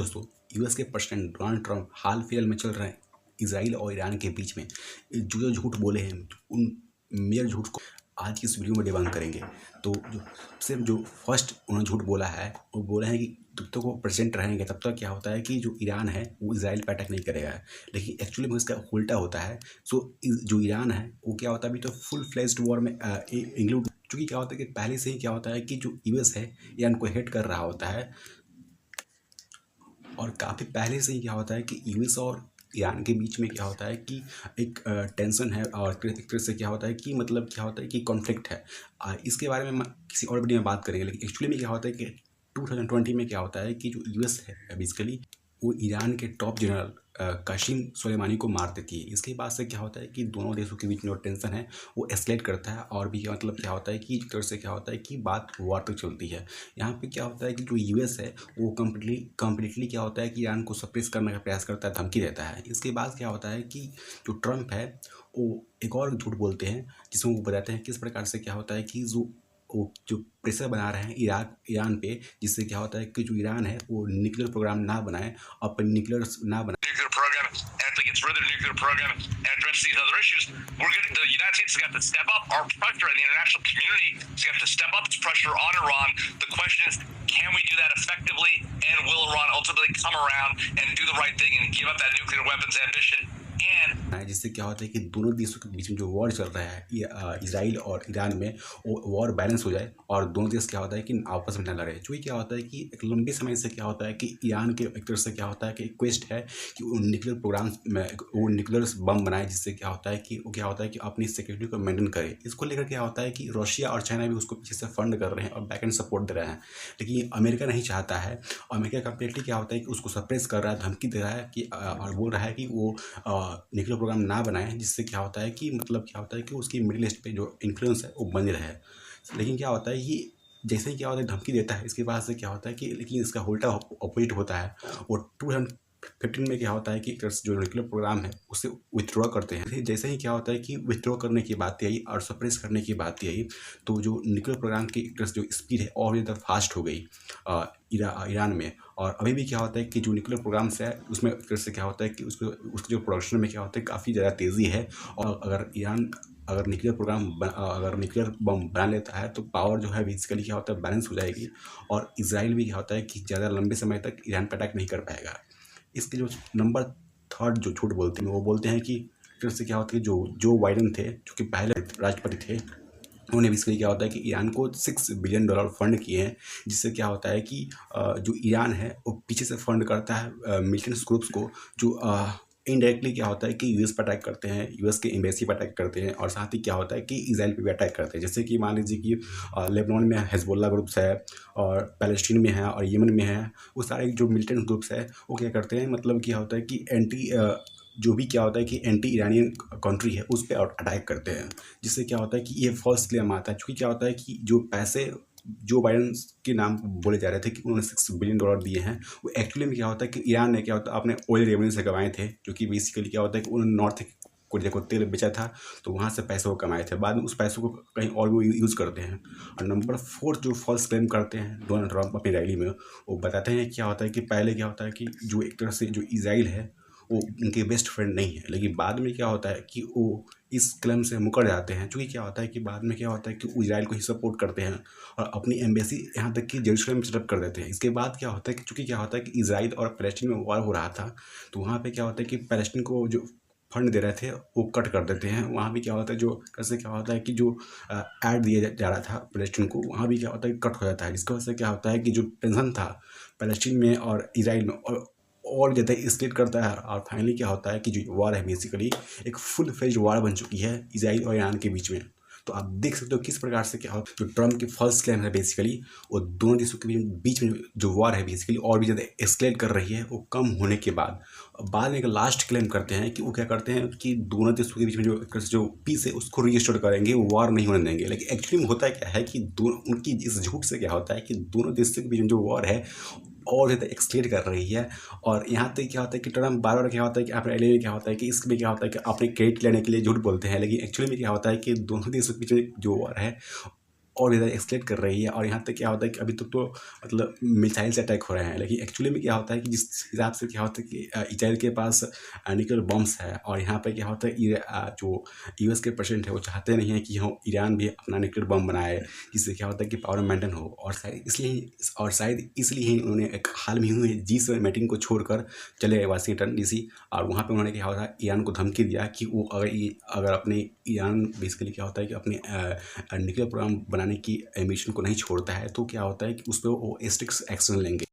दोस्तों, यूएस के president Donald Trump हाल फिलहाल में चल रहे हैं इसराइल और ईरान के बीच में जो झूठ बोले हैं, उन मेजर झूठ को आज की इस वीडियो में डिबंक करेंगे। तो जो सिर्फ जो फर्स्ट उन्होंने झूठ बोला है, वो बोला है कि जब तक वो प्रेसिडेंट रहेंगे तब तक क्या होता है कि जो ईरान है वो इसराइल पर अटैक नहीं करेगा, लेकिन एक्चुअली में इसका उल्टा होता है। सो जो ईरान है वो क्या होता है, अभी तो फुल फ्लेज्ड वॉर में इंक्लूड, चूँकि क्या होता है कि पहले से ही क्या होता है कि जो यूएस है ईरान को हेट कर रहा होता है, और काफ़ी पहले से ही क्या होता है कि यूएस और ईरान के बीच में क्या होता है कि एक टेंशन है, और एक तरह से क्या होता है कि मतलब क्या होता है कि कॉन्फ्लिक्ट है। इसके बारे में किसी और वीडियो में बात करेंगे, लेकिन एक्चुअली में क्या होता है कि 2020 में क्या होता है कि जो यूएस है बेसिकली वो ईरान के टॉप जनरल कासिम सुलेमानी को मार देती है। इसके बाद से क्या होता है कि दोनों देशों के बीच में जो टेंशन है वो एस्केलेट करता है, और भी मतलब क्या होता है कि एक तरह से क्या होता है कि बात वॉर तक चलती है। यहाँ पे क्या होता है कि जो यूएस है वो कम्प्लीटली क्या होता है कि ईरान को सप्रेस करने का प्रयास करता है, धमकी देता है। इसके बाद क्या होता है कि जो ट्रंप है वो एक और झूठ बोलते हैं, जिसमें वो बताते हैं किस प्रकार से क्या होता है कि जो प्रेशर बना रहे हैं ईरान पे, जिससे क्या होता है कि जो ईरान है वो न्यूक्लियर प्रोग्राम ना बनाए, और न्यूक्लियर ना बनाए nuclear program, as it gets rid of the nuclear program and address these other issues, the United States has got to step up our pressure, and the international community has got to step up its pressure on Iran. The question is, can we do that effectively, and will Iran ultimately come around and do the right thing and give up that nuclear weapons ambition? जिससे क्या होता है कि दोनों देशों के बीच में जो वॉर चल रहा है इसराइल और ईरान में, वो वॉर बैलेंस हो जाए और दोनों देश क्या होता है कि आपस में न लड़े। क्योंकि क्या होता है कि एक लंबे समय से क्या होता है कि ईरान के एक तरह से क्या होता है कि क्वेस्ट है कि वो न्यूक्लियर प्रोग्राम में वो न्यूक्लियर बम बनाए, जिससे क्या होता है कि वो क्या होता है कि अपनी सिक्योरिटी को मेंटेन करे। इसको लेकर क्या होता है कि रशिया और चाइना भी उसको पीछे से फंड कर रहे हैं और बैक एंड सपोर्ट दे रहे हैं, लेकिन अमेरिका नहीं चाहता है। अमेरिका कम्प्लीटली क्या होता है कि उसको सप्रेस कर रहा है, धमकी दे रहा है कि और बोल रहा है कि वो न्यूक्लियर प्रोग्राम ना बनाए, जिससे क्या होता है कि मतलब क्या होता है कि उसकी मिडिल ईस्ट पे जो इन्फ्लुएंस है वो बनी रहे। लेकिन क्या होता है ये जैसे ही क्या होता है धमकी देता है, इसके बाद से क्या होता है कि लेकिन इसका उल्टा अपोजिट होता है। वो 2015 में क्या होता है कि जो न्यूक्लियर प्रोग्राम है उसे विथड्रॉ करते हैं। जैसे ही क्या होता है कि विथड्रॉ करने की बात आई और सप्रेस करने की बात आई, तो जो न्यूक्लियर प्रोग्राम की जो स्पीड है और ज़्यादा फास्ट हो गई ईरान में। और अभी भी क्या होता है कि जो न्यूक्लियर प्रोग्राम्स है उसमें फिर से क्या होता है कि उसके जो प्रोडक्शन में क्या होता है काफ़ी ज़्यादा तेज़ी है। और अगर ईरान अगर न्यूक्लियर बम बना लेता है तो पावर जो है बेसिकली क्या होता है बैलेंस हो जाएगी, और इसराइल भी क्या होता है कि ज़्यादा लंबे समय तक ईरान पर अटैक नहीं कर पाएगा। इसके जो नंबर थर्ड जो झूठ बोलते हैं, वो बोलते हैं कि फिर से क्या होता है जो बाइडेन थे, जो कि पहले राष्ट्रपति थे, उन्होंने बेसिकली क्या होता है कि ईरान को $6 बिलियन फंड किए हैं, जिससे क्या होता है कि जो ईरान है वो पीछे से फंड करता है मिलिटेंट्स ग्रुप्स को, जो इनडायरेक्टली क्या होता है कि यूएस पर अटैक करते हैं, यूएस के एम्बेसी पर अटैक करते हैं, और साथ ही क्या होता है कि इसराइल पे भी अटैक करते हैं। जैसे कि मान लीजिए कि लेबनान में हिजबुल्लाह ग्रुप्स है, और पैलेस्टीन में है, और यमन में है। वो सारे जो मिलिटेंट ग्रुप्स है वो क्या करते हैं, मतलब क्या होता है कि जो भी क्या होता है कि एंटी ईरानियन कंट्री है उस पर अटैक करते हैं, जिससे क्या होता है कि ये फॉल्स क्लेम आता है। क्योंकि क्या होता है कि जो पैसे जो बाइडेन के नाम बोले जा रहे थे कि उन्होंने $6 बिलियन दिए हैं, वो एक्चुअली में क्या होता है कि ईरान ने क्या होता है अपने ऑयल रेवेन्यू से कमाए थे, जो कि बेसिकली क्या होता है कि उन्होंने नॉर्थ कोरिया को तेल बेचा था, तो वहाँ से पैसे वो कमाए थे। बाद में उस पैसों को कहीं और भी यूज़ करते हैं। और नंबर 4 जो फॉल्स क्लेम करते हैं डोनाल्ड ट्रंप अपनी रैली में, वो बताते हैं क्या होता है कि पहले क्या होता है कि जो एक तरह से जो इसराइल है वो उनके बेस्ट फ्रेंड नहीं है, लेकिन बाद में क्या होता है कि वो इस क्लेम से मुकर जाते हैं। क्योंकि क्या होता है कि बाद में क्या होता है कि वो इसराइल को ही सपोर्ट करते हैं और अपनी एम्बेसी यहाँ तक कि जेरूसलम में सेटअप कर देते हैं। इसके बाद क्या होता है कि चूँकि क्या होता है कि इसराइल और पैलेस्टीन में वॉर हो रहा था, तो वहाँ पे क्या होता है कि पैलेस्टीन को जो फंड दे रहे थे वो कट कर देते हैं। वहाँ भी क्या होता है जो कैसे क्या होता है कि जो ऐड दिया जा रहा था पैलेस्टीन को, वहाँ भी क्या होता है कि कट हो जाता है। जिसकी वजह से क्या होता है कि जो टेंशन था पैलेस्टीन में और इसराइल में और ज़्यादा एस्केलेट करता है। और फाइनली क्या होता है कि जो वॉर है बेसिकली एक फुल फ्लेज्ड वॉर बन चुकी है इसराइल और ईरान के बीच में। तो आप देख सकते हो किस प्रकार से क्या होता है जो ट्रम्प की फर्स्ट क्लेम है बेसिकली वो दोनों देशों के बीच में जो वॉर है बेसिकली और भी ज़्यादा एस्केलेट कर रही है, वो कम होने के बाद में एक लास्ट क्लेम करते हैं कि वो क्या करते हैं कि दोनों देशों के बीच में जो पीस है उसको रीस्टोर करेंगे, वो वॉर नहीं होने देंगे। लेकिन एक्चुअली में होता क्या है कि उनकी इस झूठ से क्या होता है कि दोनों देशों के बीच में जो वॉर है और ज़्यादा एक्सक्लेट कर रही है। और यहाँ तक क्या होता है कि ट्रम्प बार बार क्या होता है कि अपने एलिये में क्या होता है कि इसमें क्या होता है कि अपने क्रेडिट लेने के लिए झूठ बोलते हैं, लेकिन एक्चुअली में क्या होता है कि दोनों देशों के बीच में जो वॉर है और भी ज़्यादा एक्सकेलेट कर रही है। और यहाँ तक क्या होता है कि अभी तक तो मतलब मिसाइल से अटैक हो रहे हैं, लेकिन एक्चुअली में क्या होता है कि जिस हिसाब से क्या होता है कि इजराइल के पास न्यूक्लियर बॉम्ब्स है, और यहाँ पे क्या होता है जो यूएस के प्रेसिडेंट है वो चाहते नहीं है कि हम ईरान भी अपना न्यूक्लियर बम बनाए, जिससे क्या होता है कि पावर मेंटेन हो। और शायद इसलिए ही उन्होंने एक हाल में हुई G7 मीटिंग को छोड़कर चले गए वाशिंगटन डीसी, और वहाँ पे उन्होंने क्या होता है ईरान को धमकी दिया कि वो अगर अपने ईरान बेसिकली क्या होता है कि अपने न्यूक्लियर प्रोग्राम बनाने की एम्बिशन को नहीं छोड़ता है, तो क्या होता है कि उस पर वो स्ट्रिक्ट एक्शन लेंगे।